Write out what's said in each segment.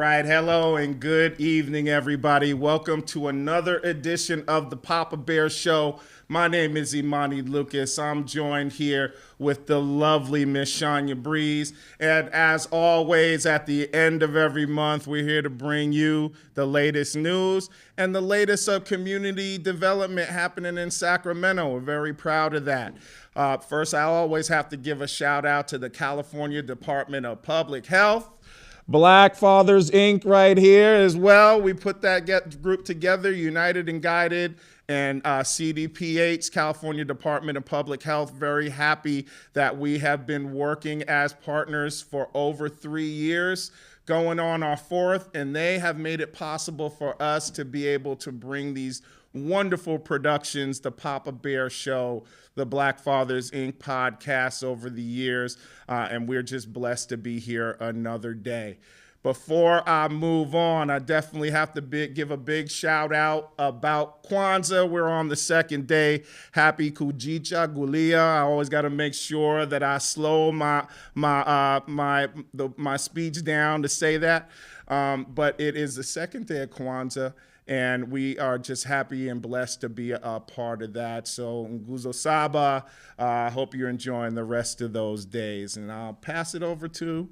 right. Hello and good evening, everybody. Welcome to another edition of the Papa Bear Show. My name is Imani Lucas. I'm joined here with the lovely Miss Shania Breeze. And as always, at the end of every month, we're here to bring you the latest news and the latest of community development happening in Sacramento. We're very proud of that. First, I always have to give a shout out to the California Department of Public Health. Black Fathers Inc. right here as well. We put that group together, United and Guided, and CDPH, California Department of Public Health. Very happy that we have been working as partners for over 3 years, going on our fourth, and they have made it possible for us to be able to bring these wonderful productions, the Papa Bear Show, the Black Fathers Inc. podcast over the years, and we're just blessed to be here another day. Before I move on, I definitely have to give a big shout out about Kwanzaa. We're on the second day. Happy Kujicha Gulia. I always got to make sure that I slow my speech down to say that. But it is the second day of Kwanzaa, and we are just happy and blessed to be a part of that. So, Nguzo Saba, I hope you're enjoying the rest of those days. And I'll pass it over to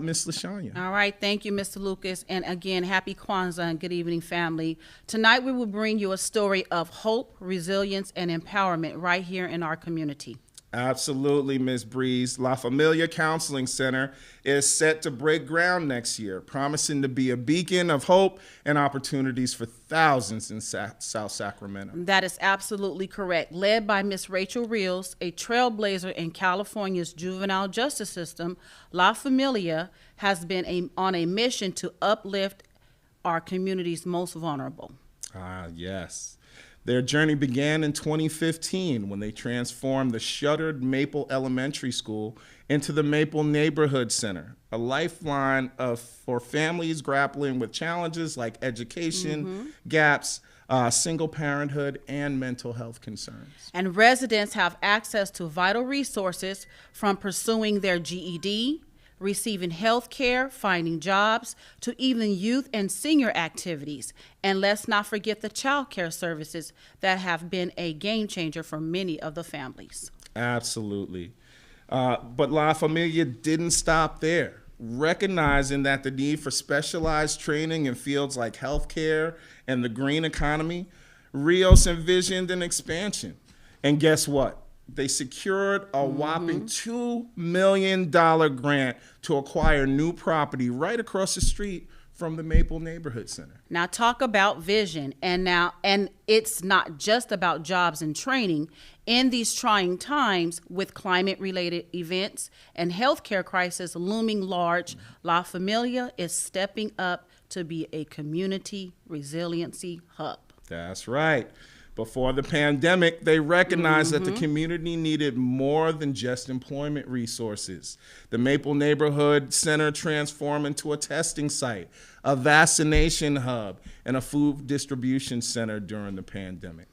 Miss LaShanya. All right. Thank you, Mr. Lucas. And again, happy Kwanzaa and good evening, family. Tonight, we will bring you a story of hope, resilience, and empowerment right here in our community. Absolutely, Ms. Breeze. La Familia Counseling Center is set to break ground next year, promising to be a beacon of hope and opportunities for thousands in South Sacramento. That is absolutely correct. Led by Ms. Rachel Rios, a trailblazer in California's juvenile justice system, La Familia has been on a mission to uplift our community's most vulnerable. Yes. Their journey began in 2015 when they transformed the shuttered Maple Elementary School into the Maple Neighborhood Center, a lifeline for families grappling with challenges like education, gaps, single parenthood, and mental health concerns. And residents have access to vital resources from pursuing their GED, receiving health care, finding jobs, to even youth and senior activities. And let's not forget the child care services that have been a game changer for many of the families. Absolutely. But La Familia didn't stop there. Recognizing that the need for specialized training in fields like healthcare and the green economy, Rios envisioned an expansion. And guess what? They secured a whopping $2 million grant to acquire new property right across the street from the Maple Neighborhood Center. Now talk about vision, and it's not just about jobs and training. In these trying times with climate-related events and healthcare crisis looming large, La Familia is stepping up to be a community resiliency hub. That's right. Before the pandemic, they recognized that the community needed more than just employment resources. The Maple Neighborhood Center transformed into a testing site, a vaccination hub, and a food distribution center during the pandemic.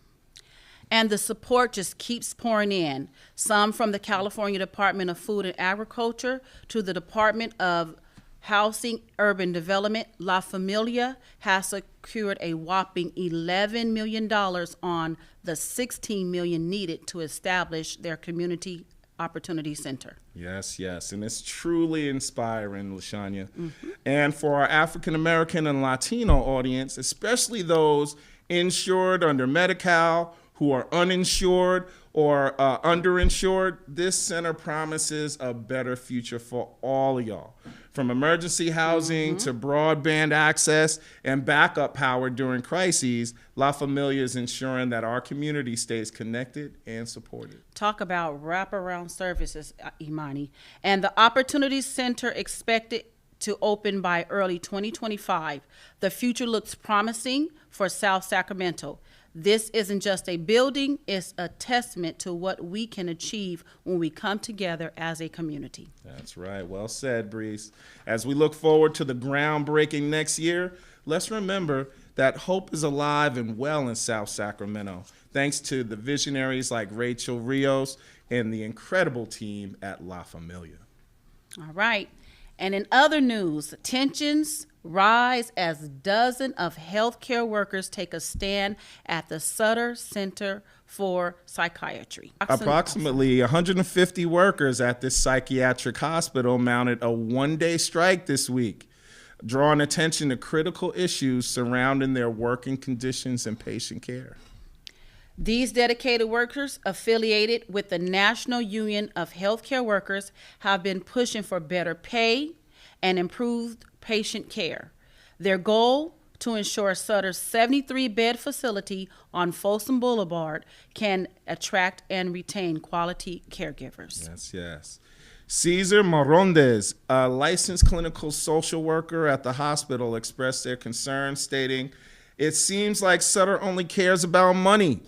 And the support just keeps pouring in, some from the California Department of Food and Agriculture to the Department of Housing, Urban Development. La Familia has secured a whopping $11 million on the $16 million needed to establish their Community Opportunity Center. Yes, and it's truly inspiring, LaShanya. And for our African American and Latino audience, especially those insured under Medi-Cal, who are uninsured or underinsured, this center promises a better future for all of y'all. From emergency housing to broadband access and backup power during crises, La Familia is ensuring that our community stays connected and supported. Talk about wraparound services, Imani. And the Opportunity Center expected to open by early 2025. The future looks promising for South Sacramento. This isn't just a building, it's a testament to what we can achieve when we come together as a community. That's right. Well said, Breeze. As we look forward to the groundbreaking next year, let's remember that hope is alive and well in South Sacramento, thanks to the visionaries like Rachel Rios and the incredible team at La Familia. All right. And in other news, tensions rise as dozens of healthcare workers take a stand at the Sutter Center for Psychiatry. Approximately 150 workers at this psychiatric hospital mounted a one-day strike this week, drawing attention to critical issues surrounding their working conditions and patient care. These dedicated workers, affiliated with the National Union of Healthcare Workers, have been pushing for better pay and improved patient care. Their goal, to ensure Sutter's 73-bed facility on Folsom Boulevard can attract and retain quality caregivers. Yes, yes. Cesar Morondes, a licensed clinical social worker at the hospital, expressed their concern, stating, "It seems like Sutter only cares about money,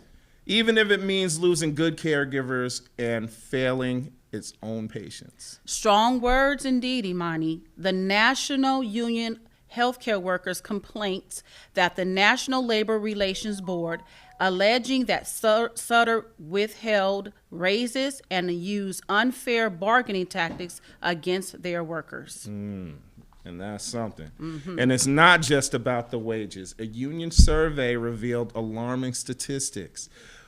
even if it means losing good caregivers and failing its own patients." Strong words indeed, Imani. The National Union Healthcare Workers complaints that the National Labor Relations Board, alleging that Sutter withheld raises and used unfair bargaining tactics against their workers. And that's something. And it's not just about the wages. A union survey revealed alarming statistics,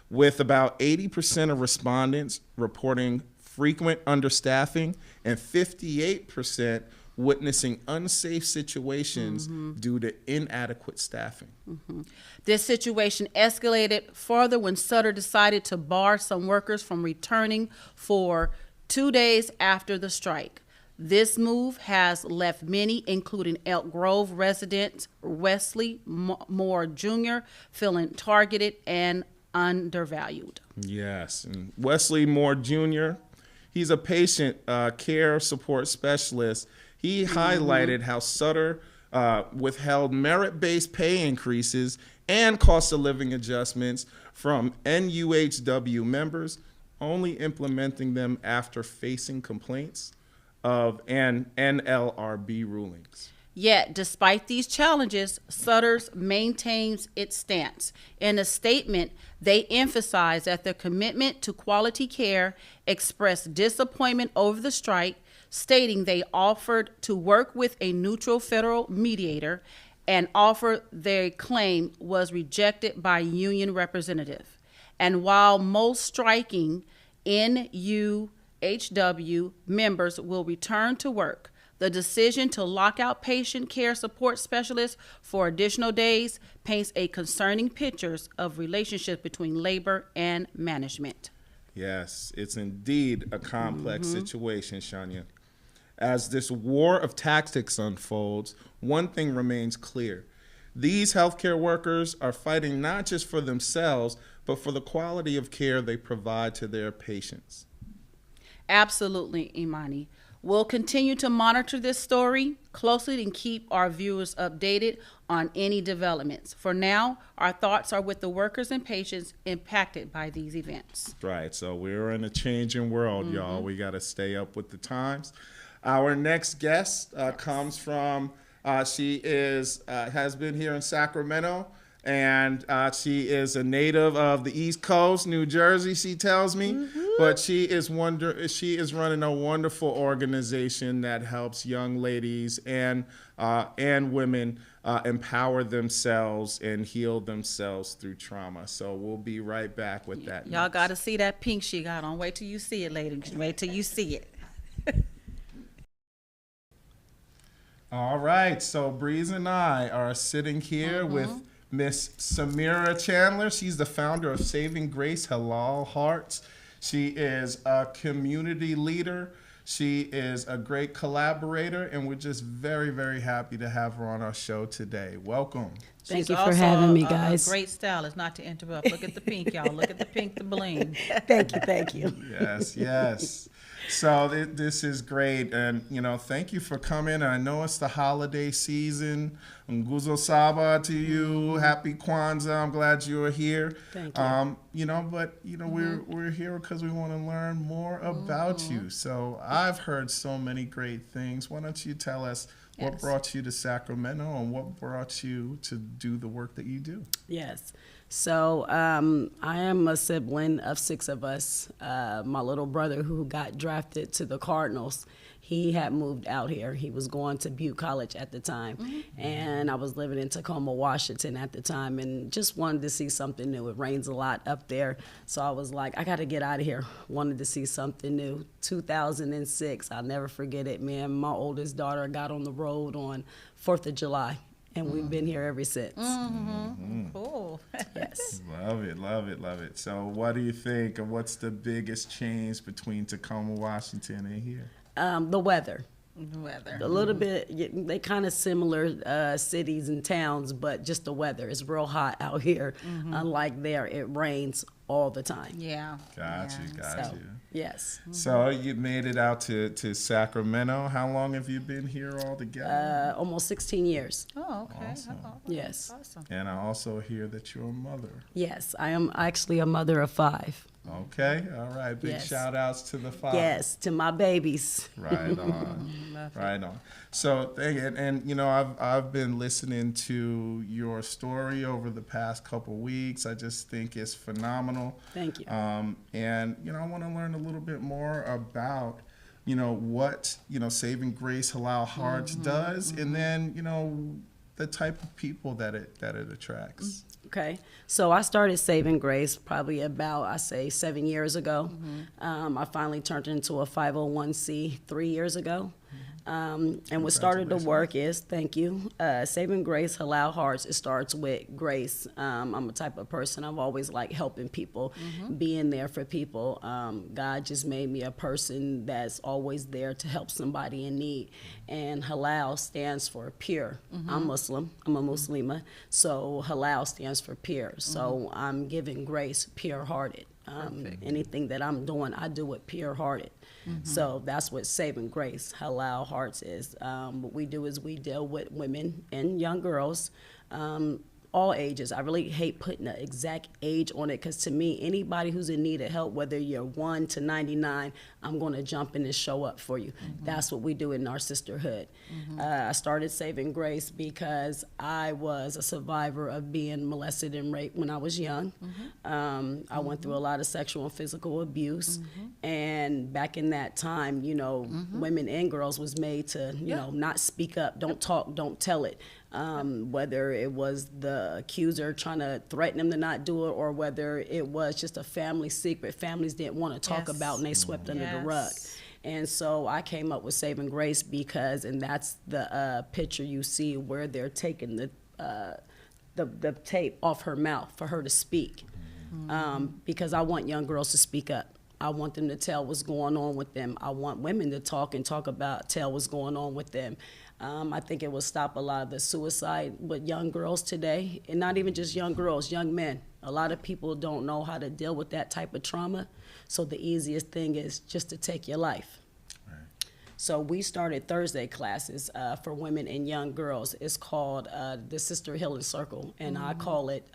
with about 80% of respondents reporting frequent understaffing and 58% witnessing unsafe situations due to inadequate staffing. This situation escalated further when Sutter decided to bar some workers from returning for 2 days after the strike. This move has left many, including Elk Grove resident Wesley Moore Jr., feeling targeted and undervalued. Yes, and Wesley Moore Jr., he's a patient care support specialist. He highlighted how Sutter withheld merit-based pay increases and cost of living adjustments from NUHW members, only implementing them after facing complaints of NLRB rulings. Yet, despite these challenges, Sutter's maintains its stance. In a statement, they emphasize that their commitment to quality care expressed disappointment over the strike, stating they offered to work with a neutral federal mediator, an offer they claim was rejected by union representative. And while most striking NUHW members will return to work, the decision to lock out patient care support specialists for additional days paints a concerning picture of relationships between labor and management. Yes, it's indeed a complex situation, Shania. As this war of tactics unfolds, one thing remains clear. These healthcare workers are fighting not just for themselves, but for the quality of care they provide to their patients. Absolutely, Imani. We'll continue to monitor this story closely and keep our viewers updated on any developments. For now, our thoughts are with the workers and patients impacted by these events. Right, so we're in a changing world, y'all. We got to stay up with the times. Our next guest comes from, she has been here in Sacramento, and she is a native of the East Coast, New Jersey, she tells me. But she is running a wonderful organization that helps young ladies and women empower themselves and heal themselves through trauma. So we'll be right back with that. Y'all got to see that pink she got on. Wait till you see it, ladies. Wait till you see it. All right, so Breeze and I are sitting here with Miss Sameerah Chandler. She's the founder of Saving Grace Halal Hearts. She is a community leader. She is a great collaborator, and we're just very, very happy to have her on our show today. Welcome. Thank you for having me, guys. A great stylist, not to interrupt. Look at the pink, y'all. Look at the pink, the bling. Thank you. Yes, yes. So this is great, and thank you for coming. I know it's the holiday season. Nguzo Saba to you. Happy Kwanzaa. I'm glad you are here. Thank you. We're here because we want to learn more about you. So I've heard so many great things. Why don't you tell us what brought you to Sacramento and what brought you to do the work that you do? Yes. So I am a sibling of 6 of us. My little brother, who got drafted to the Cardinals, he had moved out here. He was going to Butte College at the time, and I was living in Tacoma, Washington at the time, and just wanted to see something new. It rains a lot up there, so I was like, I got to get out of here. Wanted to see something new. 2006, I'll never forget it, man. My oldest daughter got on the road on 4th of July. And we've been here ever since. Cool. Yes. Love it, love it, love it. So what do you think, of what's the biggest change between Tacoma, Washington and here? The weather. Weather. A little bit, they kind of similar cities and towns, but just the weather. It's real hot out here. Unlike there, it rains all the time. Yeah. Got So, you. yes. So you made it out to Sacramento. How long have you been here altogether? Almost 16 years. Oh, okay. Awesome. Oh, Yes. awesome. And I also hear that you're a mother. Yes, I am actually a mother of 5. Okay, all right. Big Yes. shout outs to the father. Yes, to my babies. Right on. Right on. So, and you know, I've been listening to your story over the past couple weeks. I just think it's phenomenal. Thank you. And you know, I want to learn a little bit more about, you know, what, you know, Saving Grace Halal Hearts does, and then, you know, the type of people that it attracts. Okay, so I started Saving Grace probably about, I say, 7 years ago. I finally turned it into a 501c 3 years ago. And what started to work is, thank you, Saving Grace Halal Hearts, it starts with grace. I'm a type of person, I've always liked helping people, being there for people. God just made me a person that's always there to help somebody in need. And Halal stands for pure. I'm Muslim, I'm a Muslima, so Halal stands for pure. So I'm giving grace pure-hearted. Anything that I'm doing, I do it pure-hearted. So that's what Saving Grace Halal Hearts is. What we do is we deal with women and young girls, all ages. I really hate putting an exact age on it, because to me, anybody who's in need of help, whether you're 1 to 99, I'm going to jump in and show up for you. That's what we do in our sisterhood. I started Saving Grace because I was a survivor of being molested and raped when I was young. I went through a lot of sexual and physical abuse, and back in that time, you know, women and girls was made to, you know, not speak up, don't talk, don't tell it. Whether it was the accuser trying to threaten them to not do it, or whether it was just a family secret families didn't want to talk about and they swept under the rug. And so I came up with Saving Grace because, and that's the picture you see where they're taking the tape off her mouth for her to speak, because I want young girls to speak up. I want them to tell what's going on with them. I want women to talk about, tell what's going on with them. I think it will stop a lot of the suicide with young girls today, and not even just young girls, young men. A lot of people don't know how to deal with that type of trauma, so the easiest thing is just to take your life. So we started Thursday classes for women and young girls. It's called the Sister Healing Circle, and I call it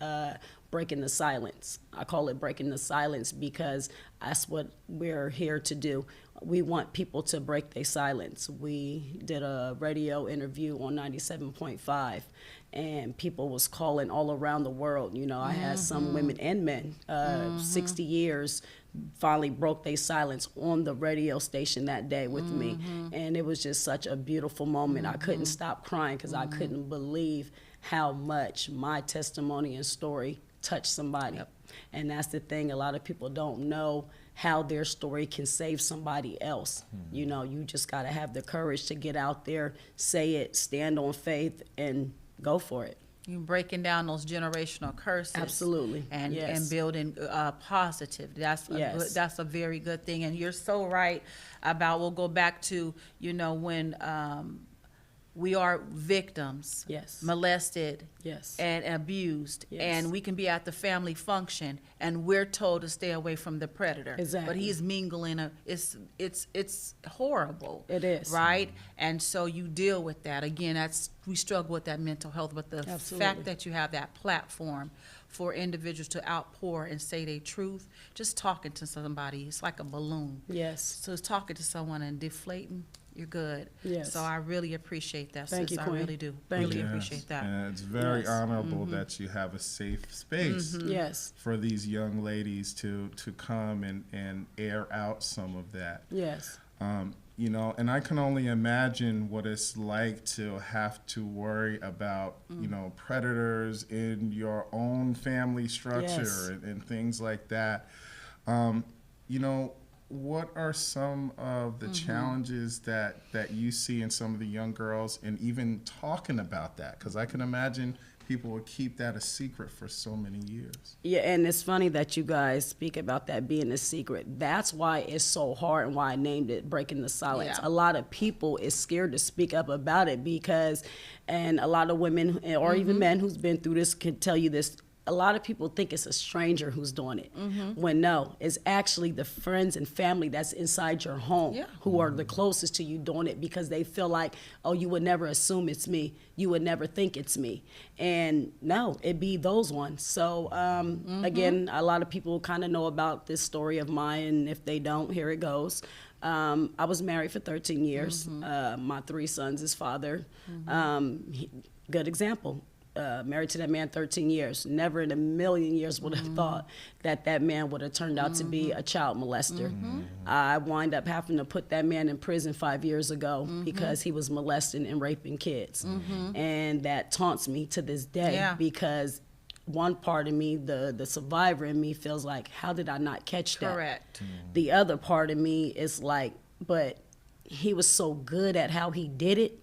Breaking the Silence. I call it Breaking the Silence because that's what we're here to do. We want people to break their silence. We did a radio interview on 97.5, and people was calling all around the world. You know, I had some women and men, 60 years, finally broke their silence on the radio station that day with me. And it was just such a beautiful moment. I couldn't stop crying because I couldn't believe how much my testimony and story touched somebody. And that's the thing, a lot of people don't know how their story can save somebody else. You know, you just got to have the courage to get out there, say it, stand on faith, and go for it. You breaking down those generational curses. Absolutely. And Yes. and building positive. That's a Yes. good, that's a very good thing. And you're so right about, we'll go back to, you know, when we are victims, Yes. molested, Yes. and abused, Yes. and we can be at the family function, and we're told to stay away from the predator. Exactly. But he's mingling. It's horrible. It is. Right, and so you deal with that. Again, we struggle with that mental health, but the Absolutely. fact that you have that platform for individuals to outpour and say their truth, just talking to somebody, it's like a balloon. Yes. So it's talking to someone and deflating, you're good. Yes. So I really appreciate that, Thank sis. you, I Queen. really do. Thank really you. appreciate that. And it's very Yes. honorable that you have a safe space Yes. for these young ladies to come and air out some of that. Yes. You know, and I can only imagine what it's like to have to worry about, you know, predators in your own family structure Yes. and things like that. You know, what are some of the challenges that you see in some of the young girls, and even talking about that? Because I can imagine people would keep that a secret for so many years. Yeah, and it's funny that you guys speak about that being a secret. That's why it's so hard and why I named it Breaking the Silence. Yeah. A lot of people is scared to speak up about it because, and a lot of women or even men who's been through this can tell you this, a lot of people think it's a stranger who's doing it, when no, it's actually the friends and family that's inside your home who are the closest to you doing it, because they feel like, oh, you would never assume it's me, you would never think it's me, and no, it be those ones. So again, a lot of people kind of know about this story of mine, and if they don't, here it goes. I was married for 13 years. My 3 sons, his father, good example. Married to that man 13 years. Never in a million years would have thought that that man would have turned out to be a child molester. I wind up having to put that man in prison 5 years ago because he was molesting and raping kids. And that taunts me to this day because one part of me, the survivor in me, feels like, how did I not catch that? Correct. The other part of me is like, but he was so good at how he did it,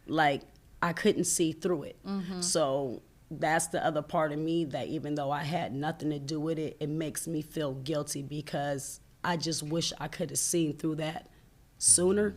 like, I couldn't see through it. So that's the other part of me that even though I had nothing to do with it, it makes me feel guilty because I just wish I could have seen through that sooner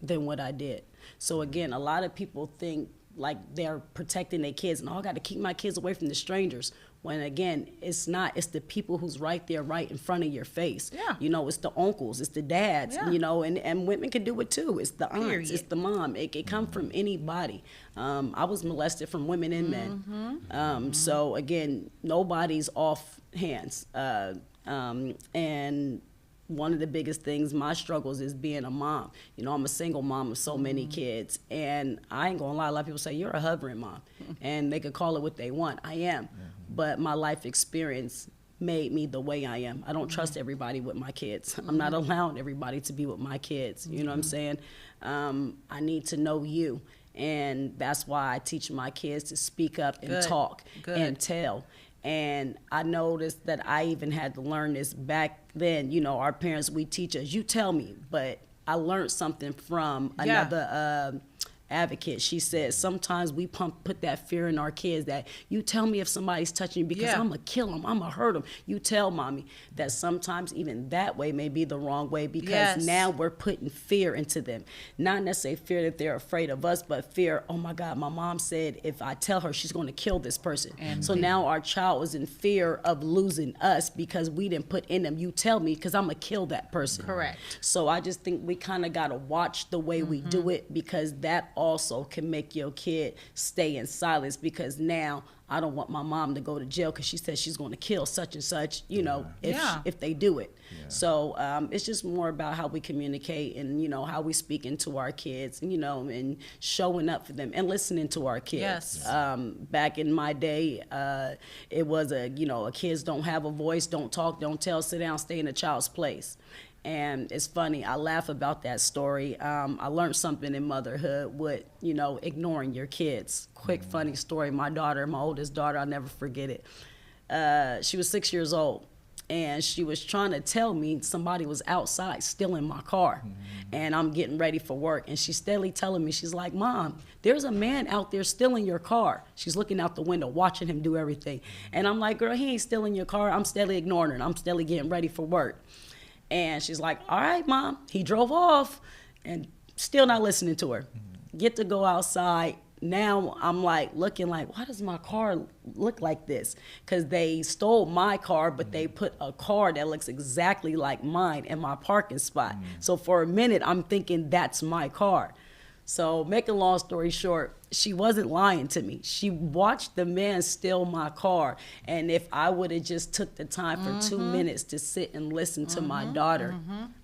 than what I did. So again, a lot of people think like they're protecting their kids and, oh, I got to keep my kids away from the strangers. When again, it's not. It's the people who's right there, right in front of your face. Yeah. You know, it's the uncles, it's the dads, Yeah. you know, and women can do it too. It's the aunts, Period. it's the mom. It can come from anybody. I was molested from women and men. So again, nobody's off hands. And one of the biggest things, my struggles, is being a mom. You know, I'm a single mom of so many kids, and I ain't gonna lie, a lot of people say, you're a hovering mom, and they could call it what they want. I am, but my life experience made me the way I am. I don't trust everybody with my kids. I'm not allowing everybody to be with my kids. You know what I'm saying? I need to know you, and that's why I teach my kids to speak up and Good. talk Good. and tell. And I noticed that I even had to learn this back then. You know, our parents, we teach us, you tell me, but I learned something from another advocate. She said, sometimes we put that fear in our kids that you tell me if somebody's touching you because I'm going to kill them, I'm going to hurt them. You tell mommy. That sometimes even that way may be the wrong way because now we're putting fear into them. Not necessarily fear that they're afraid of us, but fear, oh my God, my mom said if I tell her, she's going to kill this person. And so now our child is in fear of losing us because we didn't put in them, you tell me because I'm going to kill that person. Correct. So I just think we kind of got to watch the way we do it, because that also can make your kid stay in silence, because now I don't want my mom to go to jail because she says she's going to kill such and such, you know, if they do it. So it's just more about how we communicate and, you know, how we speak into our kids, and, you know, and showing up for them and listening to our kids. Back in my day, it was kids don't have a voice, don't talk, don't tell, sit down, stay in a child's place. And it's funny, I laugh about that story. I learned something in motherhood with, you know, ignoring your kids. Quick, funny story. My daughter, my oldest daughter, I'll never forget it. She was 6 years old, and she was trying to tell me somebody was outside stealing my car. And I'm getting ready for work, and she's steadily telling me, she's like, Mom, there's a man out there stealing your car. She's looking out the window, watching him do everything. And I'm like, girl, he ain't stealing your car. I'm steadily ignoring her, and I'm steadily getting ready for work. And she's like, all right, Mom. He drove off, and still not listening to her. Get to go outside. Now I'm like looking like, why does my car look like this? Because they stole my car, but they put a car that looks exactly like mine in my parking spot. So for a minute, I'm thinking that's my car. So make a long story short, she wasn't lying to me. She watched the man steal my car. And if I would have just took the time for 2 minutes to sit and listen to my daughter,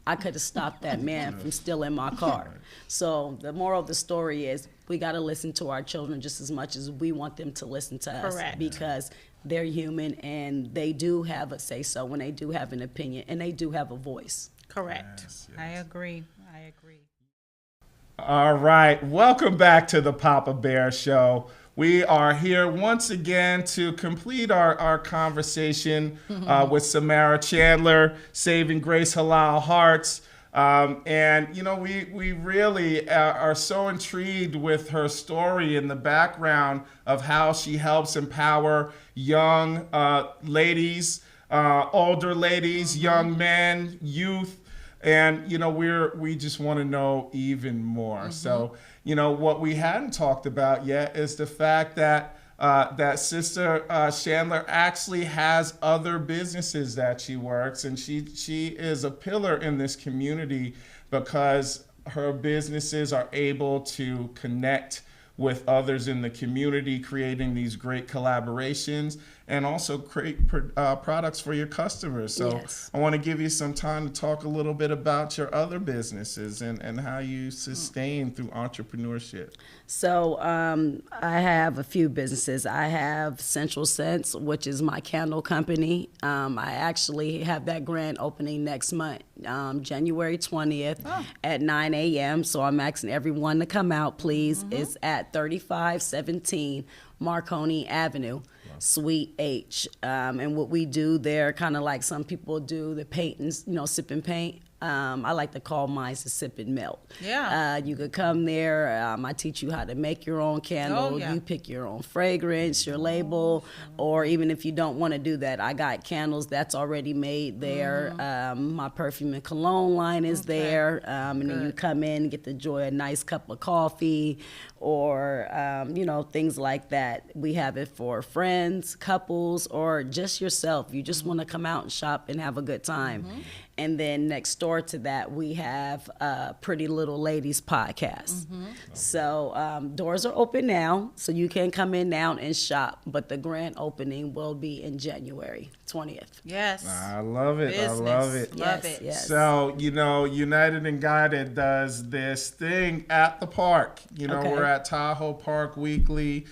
I could have stopped that man from stealing my car. So the moral of the story is we got to listen to our children just as much as we want them to listen to us. Correct. Because they're human and they do have a say-so when they do have an opinion and they do have a voice. Correct. Yes, I yes. agree. I agree. All right, welcome back to the Papa Bear Show. We are here once again to complete our conversation with Sameerah Chandler, Saving Grace Halal Hearts. And, you know, we really are so intrigued with her story and the background of how she helps empower young ladies, older ladies, young men, youth. And, you know, we just want to know even more. So, you know, what we hadn't talked about yet is the fact that that Sister Chandler actually has other businesses that she works, and she is a pillar in this community because her businesses are able to connect with others in the community, creating these great collaborations and also create products for your customers. So Yes. I want to give you some time to talk a little bit about your other businesses and how you sustain through entrepreneurship. So I have a few businesses. I have Central Sense, which is my candle company. I actually have that grand opening next month, January 20th at 9 a.m. So I'm asking everyone to come out, please. It's at 3517 Marconi Avenue, Suite H. And what we do there, kind of like some people do the paint and, you know, sip and paint. I like to call mine to sip and melt. Yeah. You could come there. I teach you how to make your own candle. Oh, yeah. You pick your own fragrance, your label, or even if you don't want to do that, I got candles that's already made there. My perfume and cologne line is there. And then you come in and get to enjoy a nice cup of coffee or, you know, things like that. We have it for friends, couples, or just yourself. You just want to come out and shop and have a good time. And then next door to that, we have Pretty Little Ladies podcast. So doors are open now, so you can come in now and shop. But the grand opening will be in January 20th. Yes. I love it. Business. I love it. Love Yes, it. yes. So, you know, United and Guided does this thing at the park. You know, Okay. we're at Tahoe Park weekly.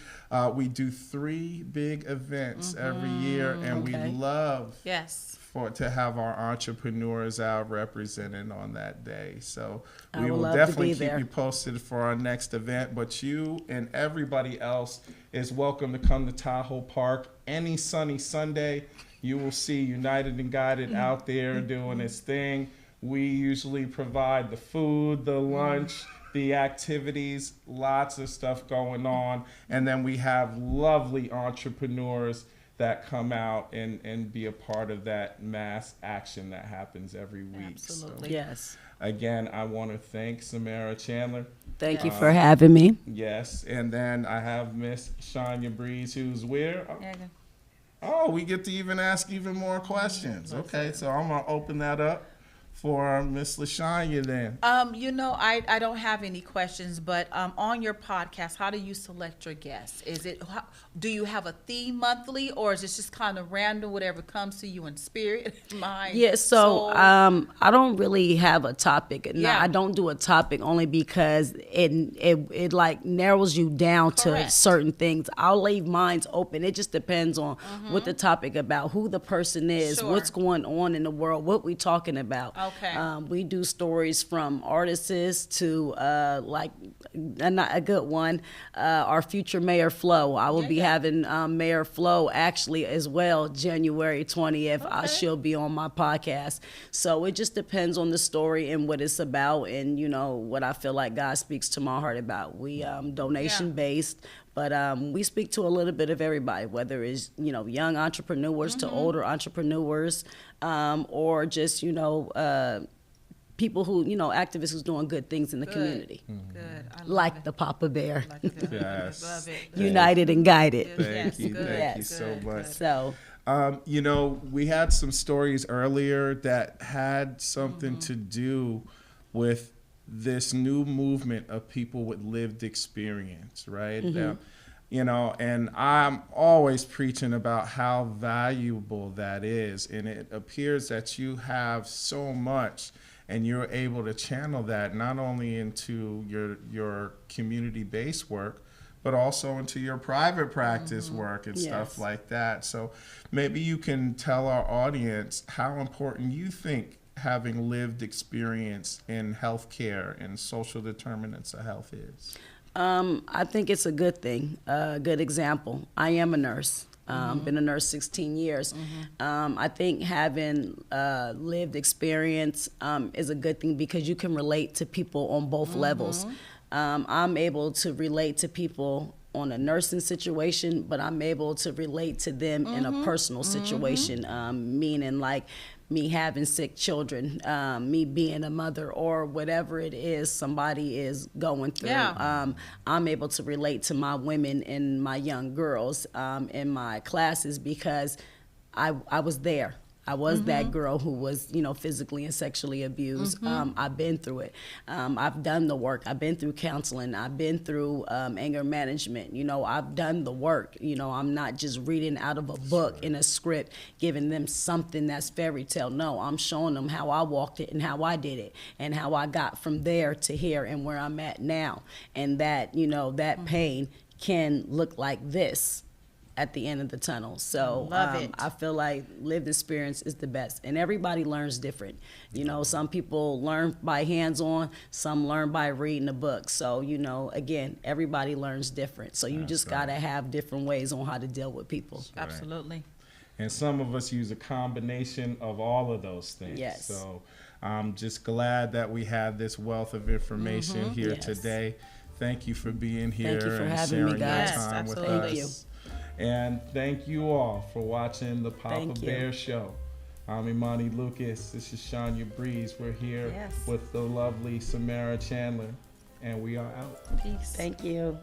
We do 3 big events every year, and we Okay. love Yes. to have our entrepreneurs out represented on that day. So I we would will love to definitely be keep there. you posted for our next event. But you and everybody else is welcome to come to Tahoe Park any sunny Sunday. You will see United and Guided out there doing its thing. We usually provide the food, the lunch, the activities, lots of stuff going on. And then we have lovely entrepreneurs that come out and be a part of that mass action that happens every week. Absolutely. Yes. Again, I want to thank Sameerah Chandler. Thank you for having me. Yes, and then I have Miss Shania Breeze, who's where? There you go. Oh, we get to even ask even more questions. Okay, so I'm gonna open that up for Miss LaShanya then. You know, I don't have any questions, but on your podcast, how do you select your guests? Do you have a theme monthly, or is it just kind of random, whatever comes to you in spirit, mind? Yeah, so soul? I don't really have a topic. No, Yeah. I don't do a topic only because it like narrows you down to Correct. certain things. I'll leave mines open. It just depends on what the topic about, who the person is, Sure. what's going on in the world, what we talking about. Okay. We do stories from artists to like a good one. Our future Mayor Flo. I will be having Mayor Flo actually as well January 20th. She'll be on my podcast. So it just depends on the story and what it's about, and you know what I feel like God speaks to my heart about. We donation based. But we speak to a little bit of everybody, whether it's, you know, young entrepreneurs to older entrepreneurs, or just, you know, people who, you know, activists who's doing good things in the community. Good. I love Like it. the Papa Bear, Like it. Yes. Love it. united and guided. Thank Yes, you, good, thank you yes. so good, much. good. So, You know, we had some stories earlier that had something to do with this new movement of people with lived experience, right? You know, and I'm always preaching about how valuable that is. And it appears that you have so much and you're able to channel that not only into your community-based work, but also into your private practice work and stuff Yes. like that. So maybe you can tell our audience how important you think having lived experience in healthcare and social determinants of health is? I think it's a good thing, a good example. I am a nurse. Been a nurse 16 years. I think having lived experience is a good thing because you can relate to people on both levels. I'm able to relate to people on a nursing situation, but I'm able to relate to them in a personal situation, meaning like me having sick children, me being a mother, or whatever it is somebody is going through. Yeah. I'm able to relate to my women and my young girls in my classes because I was there. I was that girl who was, physically and sexually abused. I've been through it. I've done the work. I've been through counseling. I've been through anger management. I've done the work. I'm not just reading out of a book in a script, giving them something that's fairy tale. No, I'm showing them how I walked it and how I did it and how I got from there to here and where I'm at now. And that, that pain can look like this at the end of the tunnel. So Love it. I feel like lived experience is the best. And everybody learns different. Some people learn by hands-on, some learn by reading a book. So, again, everybody learns different. So you just got to have different ways on how to deal with people. Absolutely. And some of us use a combination of all of those things. Yes. So I'm just glad that we have this wealth of information here Yes. today. Thank you for being here Thank you for and having me, sharing guys. your time Yes, with absolutely. us. And thank you all for watching the Papa Thank you. Bear Show. I'm Imani Lucas. This is Shania Breeze. We're here Yes. with the lovely Sameerah Chandler, and we are out. Peace. Thank you.